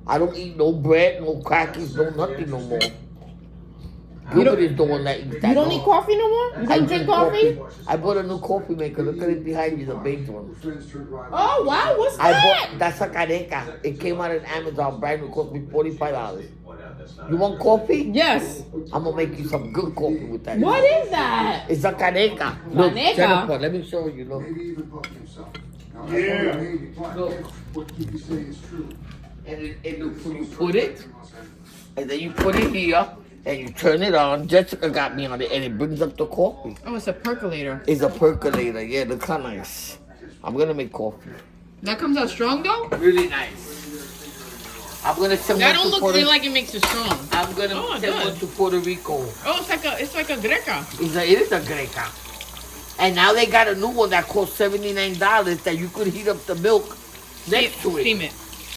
I don't eat no bread, no crackers, no nothing no more. Gilbert is the one that eats that. You don't eat coffee no more? You don't drink coffee? I bought a new coffee maker. Look at it behind you, the baked one. Oh, wow. What's that? That's a caneca. It came out of Amazon. Brand new, cost me $45. You want coffee? Yes. I'm going to make you some good coffee with that. What is that? It's a caneca. Look, Caneca? Jennifer, let me show you. Look. Yeah. Look. And you put it, and then you put it here, and you turn it on. Jessica got me on it, and it brings up the coffee. Oh, it's a percolator. It's a percolator. Yeah, look how nice. I'm going to make coffee. That comes out strong, though? Really nice. I'm going to send That one don't to look Puerto like it makes it strong. I'm going to send one to Puerto Rico. Oh, it's like a greca. It is a greca. And now they got a new one that costs $79 that you could heat up the milk next to it. Steam it.